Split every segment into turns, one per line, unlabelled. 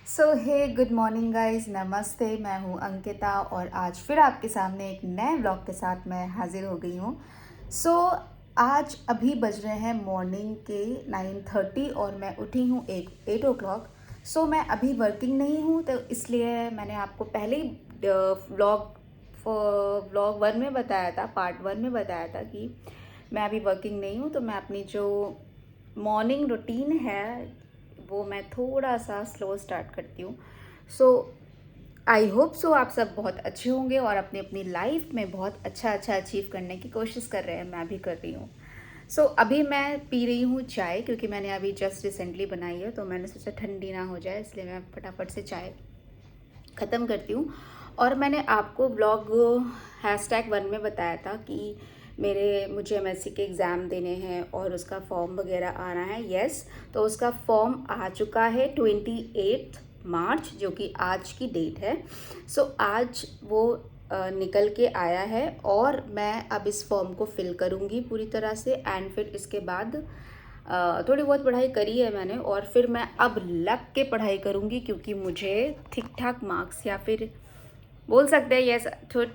सो हे good morning guys, नमस्ते। मैं हूँ अंकिता और आज फिर आपके सामने एक नए व्लॉग के साथ मैं हाजिर हो गई हूँ। सो आज अभी बज रहे हैं मॉर्निंग के 9:30 और मैं उठी हूँ 8 o'clock। सो मैं अभी वर्किंग नहीं हूँ, तो इसलिए मैंने आपको पहले ही व्लॉग व्लॉग 1 में बताया था, पार्ट 1 में बताया था कि मैं अभी वर्किंग नहीं हूँ। तो मैं अपनी जो मॉर्निंग रूटीन है वो मैं थोड़ा सा स्लो स्टार्ट करती हूँ। सो आई होप सो आप सब बहुत अच्छे होंगे और अपनी अपनी लाइफ में बहुत अच्छा अचीव करने की कोशिश कर रहे हैं। मैं भी कर रही हूँ। सो अभी मैं पी रही हूँ चाय, क्योंकि मैंने अभी जस्ट रिसेंटली बनाई है, तो मैंने सोचा ठंडी ना हो जाए, इसलिए मैं फटाफट से चाय ख़त्म करती हूँ। और मैंने आपको ब्लॉग #1 में बताया था कि मुझे एमएससी के एग्ज़ाम देने हैं और उसका फॉर्म वगैरह आ रहा है। यस, तो उसका फॉर्म आ चुका है 28 मार्च, जो कि आज की डेट है। सो आज वो निकल के आया है और मैं अब इस फॉर्म को फिल करूँगी पूरी तरह से। एंड फिर इसके बाद थोड़ी बहुत पढ़ाई करी है मैंने, और फिर मैं अब लग के पढ़ाई करूँगी, क्योंकि मुझे ठीक ठाक मार्क्स, या फिर बोल सकते हैं यस,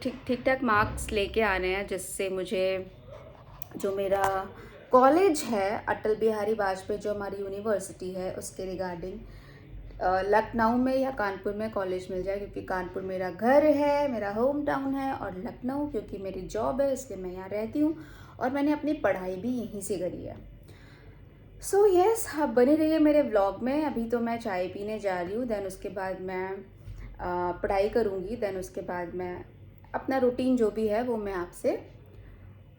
ठीक ठाक मार्क्स लेके आने हैं, जिससे मुझे जो मेरा कॉलेज है अटल बिहारी वाजपेयी, जो हमारी यूनिवर्सिटी है, उसके रिगार्डिंग लखनऊ में या कानपुर में कॉलेज मिल जाए, क्योंकि कानपुर मेरा घर है, मेरा होम टाउन है, और लखनऊ क्योंकि मेरी जॉब है, इसलिए मैं यहाँ रहती हूँ और मैंने अपनी पढ़ाई भी यहीं से करी है। सो यस, आप बने रहिए मेरे व्लॉग में। अभी तो मैं चाय पीने जा रही हूँ, देन उसके बाद मैं पढ़ाई करूँगी, देन उसके बाद मैं अपना रूटीन जो भी है वो मैं आपसे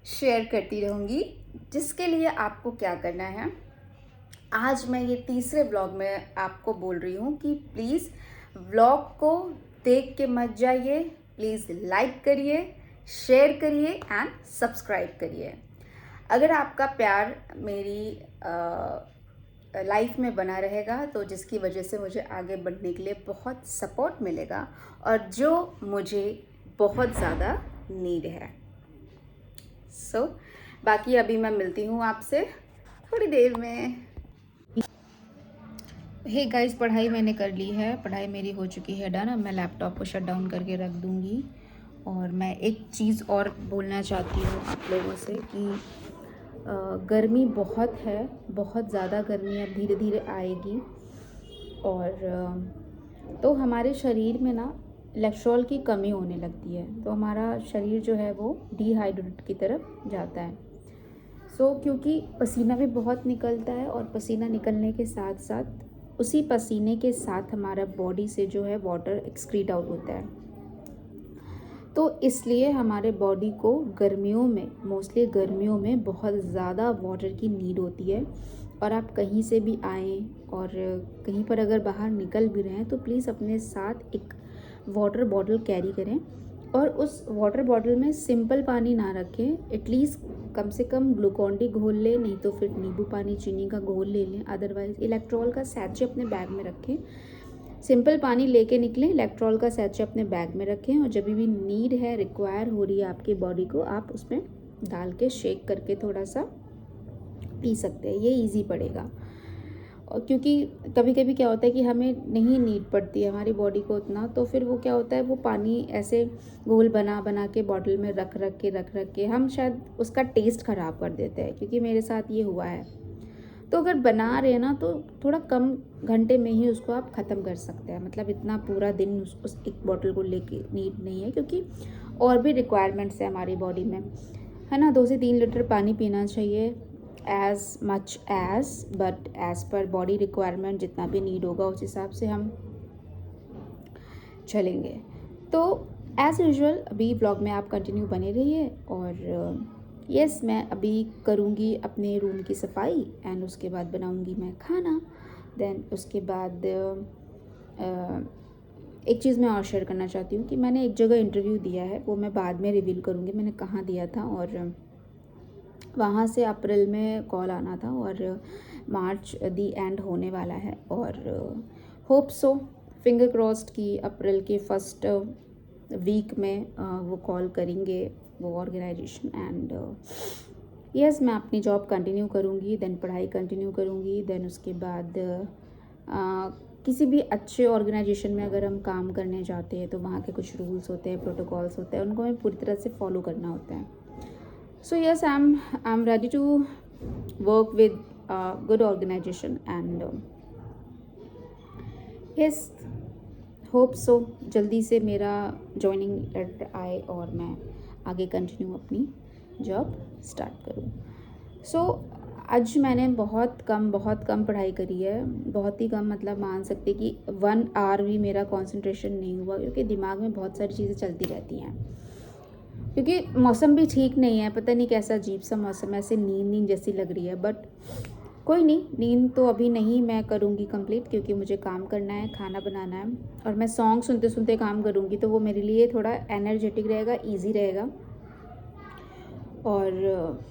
शेयर करती रहूँगी। जिसके लिए आपको क्या करना है, आज मैं ये तीसरे व्लॉग में आपको बोल रही हूँ कि प्लीज़ व्लॉग को देख के मत जाइए, प्लीज़ लाइक करिए, शेयर करिए एंड सब्सक्राइब करिए। अगर आपका प्यार मेरी लाइफ में बना रहेगा, तो जिसकी वजह से मुझे आगे बढ़ने के लिए बहुत सपोर्ट मिलेगा, और जो मुझे बहुत ज़्यादा नीड है। सो बाकी अभी मैं मिलती हूँ आपसे थोड़ी देर में। हे गाइस, पढ़ाई मैंने कर ली है, पढ़ाई मेरी हो चुकी है डन। अब मैं लैपटॉप को शट डाउन करके रख दूँगी। और मैं एक चीज़ और बोलना चाहती हूँ आप लोगों से कि गर्मी बहुत है, बहुत ज़्यादा गर्मी अब धीरे धीरे आएगी, और तो हमारे शरीर में ना इलेक्ट्रॉल की कमी होने लगती है, तो हमारा शरीर जो है वो डिहाइड्रेट की तरफ जाता है। क्योंकि पसीना भी बहुत निकलता है, और पसीना निकलने के साथ साथ उसी पसीने के साथ हमारा बॉडी से जो है वाटर एक्सक्रीट आउट होता है। तो इसलिए हमारे बॉडी को गर्मियों में, मोस्टली गर्मियों में बहुत ज़्यादा वाटर की नीड होती है। और आप कहीं से भी आएँ और कहीं पर अगर बाहर निकल भी रहे हैं, तो प्लीज़ अपने साथ एक वाटर बॉटल कैरी करें, और उस वाटर बॉटल में सिंपल पानी ना रखें, एटलीस्ट कम से कम ग्लूकॉन डी घोल लें, नहीं तो फिर नींबू पानी चीनी का घोल ले लें। अदरवाइज़ इलेक्ट्रॉल का सैचे अपने बैग में रखें, सिंपल पानी लेके निकलें, इलेक्ट्रॉल का सैचे अपने बैग में रखें, और जब भी नीड है, रिक्वायर हो रही है आपकी बॉडी को, आप उसमें डाल के शेक करके थोड़ा सा पी सकते हैं। ये इजी पड़ेगा। और क्योंकि कभी कभी क्या होता है कि हमें नहीं नीड पड़ती है हमारी बॉडी को उतना, तो फिर वो क्या होता है, वो पानी ऐसे घोल बना बना के बॉटल में रख रख के हम शायद उसका टेस्ट ख़राब कर देते हैं, क्योंकि मेरे साथ ये हुआ है। तो अगर बना रहे हैं ना, तो थोड़ा कम घंटे में ही उसको आप ख़त्म कर सकते हैं। मतलब इतना पूरा दिन उस एक बॉटल को लेके नीड नहीं है, क्योंकि और भी रिक्वायरमेंट्स है हमारी बॉडी में, है ना। 2 से 3 लीटर पानी पीना चाहिए, as much as, but as per body requirement जितना भी नीड होगा उस हिसाब से हम चलेंगे। तो एज़ यूजुअल अभी ब्लॉग में आप कंटिन्यू बने रहिए। और यस, मैं अभी करूँगी अपने रूम की सफाई, एंड उसके बाद बनाऊँगी मैं खाना। देन उसके बाद एक चीज़ मैं और शेयर करना चाहती हूँ कि मैंने एक जगह इंटरव्यू दिया है, वो मैं बाद में रिवील करूँगी मैंने कहाँ दिया था। और वहाँ से अप्रैल में कॉल आना था, और मार्च दी एंड होने वाला है, और होप सो, फिंगर क्रॉस्ड कि अप्रैल के फर्स्ट वीक में वो कॉल करेंगे वो ऑर्गेनाइजेशन। एंड यस, मैं अपनी जॉब कंटिन्यू करूँगी, देन पढ़ाई कंटिन्यू करूँगी, देन उसके बाद किसी भी अच्छे ऑर्गेनाइजेशन में अगर हम काम करने जाते हैं तो वहाँ के कुछ रूल्स होते हैं, प्रोटोकॉल्स होते हैं, उनको हमें पूरी तरह से फॉलो करना होता है. So yes, I am ready to work with good organisation and yes, hope so जल्दी से मेरा जॉइनिंग लेटर आए और मैं आगे कंटिन्यू अपनी जॉब स्टार्ट करूँ. सो आज मैंने बहुत कम पढ़ाई करी है. बहुत ही कम, मतलब मान सकते कि 1 आवर भी मेरा कंसंट्रेशन नहीं हुआ, क्योंकि दिमाग में बहुत सारी चीज़ें चलती रहती हैं. क्योंकि मौसम भी ठीक नहीं है, पता नहीं कैसा अजीब सा मौसम है, ऐसे नींद जैसी लग रही है. बट कोई नहीं, नींद तो अभी नहीं, मैं करूँगी कंप्लीट, क्योंकि मुझे काम करना है, खाना बनाना है. और मैं सॉन्ग सुनते सुनते काम करूँगी तो वो मेरे लिए थोड़ा एनर्जेटिक रहेगा, ईजी रहेगा. और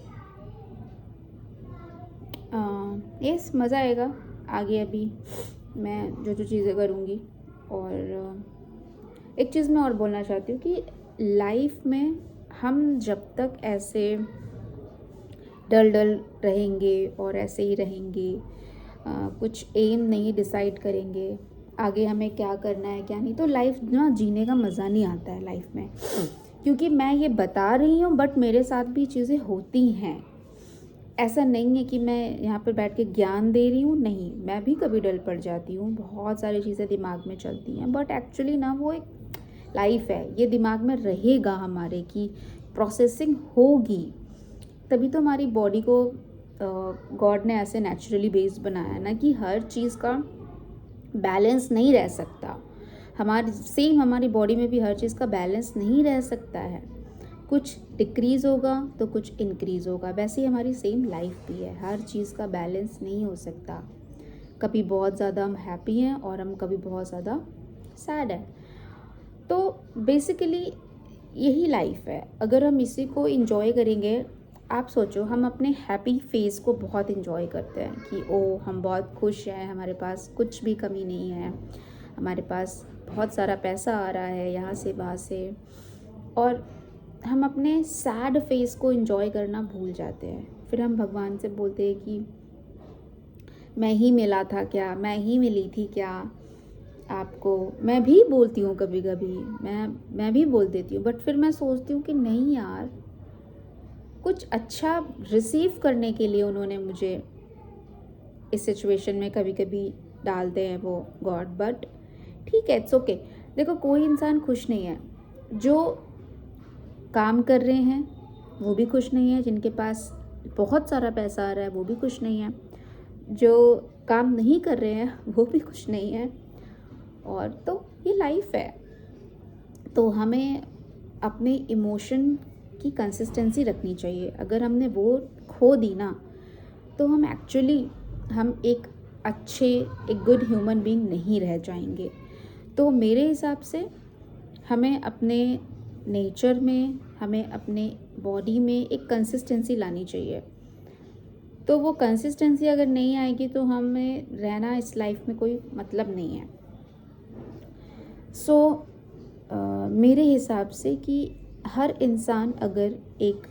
यस, मज़ा आएगा आगे. अभी मैं जो चीज़ें करूँगी. और एक चीज़ मैं और बोलना चाहती हूँ कि लाइफ में हम जब तक ऐसे डल रहेंगे और ऐसे ही रहेंगे, कुछ एम नहीं डिसाइड करेंगे आगे हमें क्या करना है क्या नहीं, तो लाइफ ना जीने का मज़ा नहीं आता है लाइफ में. क्योंकि मैं ये बता रही हूँ बट मेरे साथ भी चीज़ें होती हैं. ऐसा नहीं है कि मैं यहाँ पर बैठ के ज्ञान दे रही हूँ, नहीं, मैं भी कभी डल पड़ जाती हूँ, बहुत सारी चीज़ें दिमाग में चलती हैं. बट एक्चुअली ना वो एक लाइफ है, ये दिमाग में रहेगा हमारे की प्रोसेसिंग होगी. तभी तो हमारी बॉडी को गॉड ने ऐसे नेचुरली बेस्ड बनाया है ना, कि हर चीज़ का बैलेंस नहीं रह सकता. हमारी बॉडी में भी हर चीज़ का बैलेंस नहीं रह सकता है. कुछ डिक्रीज़ होगा तो कुछ इंक्रीज़ होगा. वैसे ही हमारी सेम लाइफ भी है, हर चीज़ का बैलेंस नहीं हो सकता. कभी बहुत ज़्यादा हम हैप्पी हैं और हम कभी बहुत ज़्यादा सैड हैं. तो बेसिकली यही लाइफ है. अगर हम इसी को इंजॉय करेंगे, आप सोचो, हम अपने हैप्पी फेस को बहुत इंजॉय करते हैं कि ओ हम बहुत खुश हैं, हमारे पास कुछ भी कमी नहीं है, हमारे पास बहुत सारा पैसा आ रहा है यहाँ से वहाँ से. और हम अपने सैड फेस को इंजॉय करना भूल जाते हैं. फिर हम भगवान से बोलते हैं कि मैं ही मिला था क्या, मैं ही मिली थी क्या आपको. मैं भी बोलती हूँ कभी कभी, मैं भी बोल देती हूँ. बट फिर मैं सोचती हूँ कि नहीं यार, कुछ अच्छा रिसीव करने के लिए उन्होंने मुझे इस सिचुएशन में कभी कभी डालते हैं वो गॉड. बट ठीक है, इट्स ओके. देखो, कोई इंसान खुश नहीं है. जो काम कर रहे हैं वो भी खुश नहीं है, जिनके पास बहुत सारा पैसा आ रहा है वो भी खुश नहीं है, जो काम नहीं कर रहे हैं वो भी खुश नहीं है. और तो ये लाइफ है. तो हमें अपने इमोशन की कंसिस्टेंसी रखनी चाहिए. अगर हमने वो खो दी ना, तो हम एक गुड ह्यूमन बीइंग नहीं रह जाएंगे. तो मेरे हिसाब से हमें अपने नेचर में, हमें अपने बॉडी में एक कंसिस्टेंसी लानी चाहिए. तो वो कंसिस्टेंसी अगर नहीं आएगी तो हमें रहना इस लाइफ में कोई मतलब नहीं है. सो मेरे हिसाब से कि हर इंसान अगर एक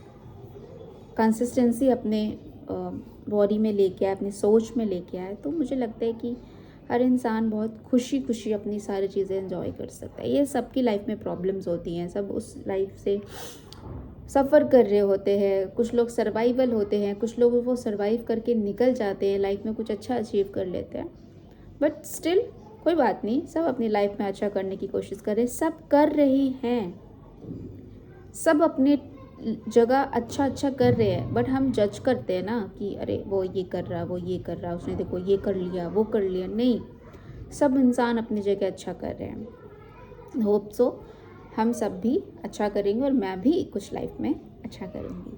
कंसिस्टेंसी अपने बॉडी में लेके आए, अपनी सोच में लेके आए, तो मुझे लगता है कि हर इंसान बहुत खुशी अपनी सारी चीज़ें एंजॉय कर सकता है. ये सबकी लाइफ में प्रॉब्लम्स होती हैं, सब उस लाइफ से सफ़र कर रहे होते हैं. कुछ लोग सर्वाइवल होते हैं, कुछ लोग वो सर्वाइव करके निकल जाते हैं, लाइफ में कुछ अच्छा अचीव कर लेते हैं. बट स्टिल कोई बात नहीं, सब अपनी लाइफ में अच्छा करने की कोशिश करें. सब कर रहे हैं, सब अपने जगह अच्छा कर रहे हैं. बट हम जज करते हैं ना कि अरे वो ये कर रहा, वो ये कर रहा, उसने देखो ये कर लिया, वो कर लिया. नहीं, सब इंसान अपनी जगह अच्छा कर रहे हैं. होप सो हम सब भी अच्छा करेंगे और मैं भी कुछ लाइफ में अच्छा करूँगी.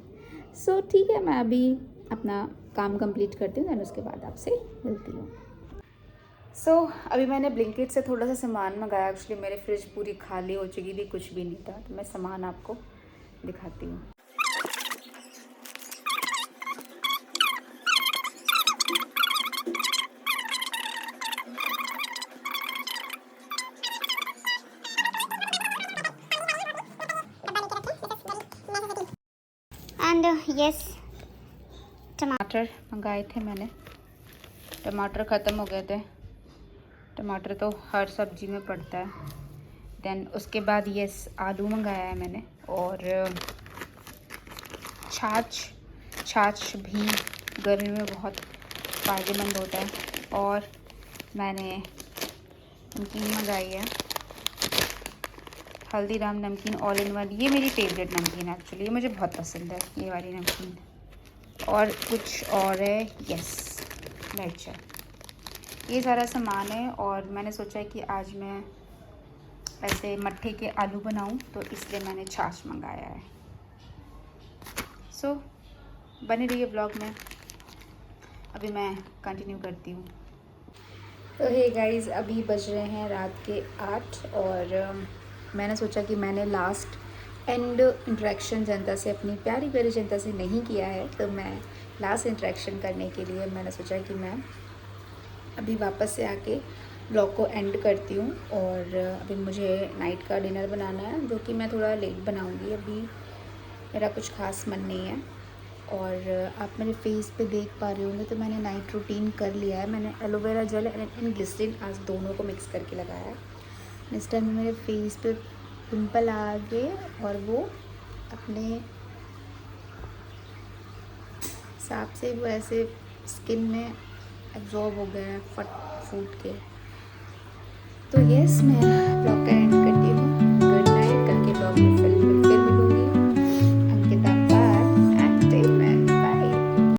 सो ठीक है, मैं अभी अपना काम कंप्लीट करती हूँ, देन उसके बाद आपसे मिलती हूँ. सो अभी मैंने ब्लिंकिट से थोड़ा सा सामान मंगाया. एक्चुअली मेरी फ्रिज पूरी खाली हो चुकी थी, कुछ भी नहीं था. तो मैं सामान आपको दिखाती हूँ.
एंड यस,
टमाटर मंगाए थे मैंने, टमाटर ख़त्म हो गए थे. टमाटर तो हर सब्जी में पड़ता है। देन उसके बाद ये आलू मंगाया है मैंने, और छाछ भी गर्मी में बहुत फ़ायदेमंद होता है। और मैंने नमकीन मंगाई है, हल्दीराम नमकीन ऑल इन वन। ये मेरी फेवरेट नमकीन है एक्चुअली, ये मुझे बहुत पसंद है ये वाली नमकीन। और कुछ और है, यस, मिर्च। ये सारा सामान है। और मैंने सोचा कि आज मैं ऐसे मट्ठे के आलू बनाऊं, तो इसलिए मैंने छाछ मंगाया है। सो बनी रही है ब्लॉग में, अभी मैं कंटिन्यू करती हूँ। तो हे गाइस, अभी बज रहे हैं रात के 8, और मैंने सोचा कि मैंने लास्ट एंड इंटरेक्शन जनता से, अपनी प्यारी प्यारी जनता से नहीं किया है, तो मैं लास्ट इंटरेक्शन करने के लिए मैंने सोचा कि मैं अभी वापस से आके ब्लॉग को एंड करती हूँ। और अभी मुझे नाइट का डिनर बनाना है, जो कि मैं थोड़ा लेट बनाऊँगी। अभी मेरा कुछ खास मन नहीं है। और आप मेरे फेस पे देख पा रहे होंगे, तो मैंने नाइट रूटीन कर लिया है। मैंने एलोवेरा जेल एंड ग्लिसरीन आज दोनों को मिक्स करके लगाया है। इस टाइम मेरे फेस पे पिंपल आ गए, और वो अपने हिसाब से वो ऐसे स्किन में एब्जॉर्ब हो गए हैं फूट के। तो यस, मैं ब्लॉग का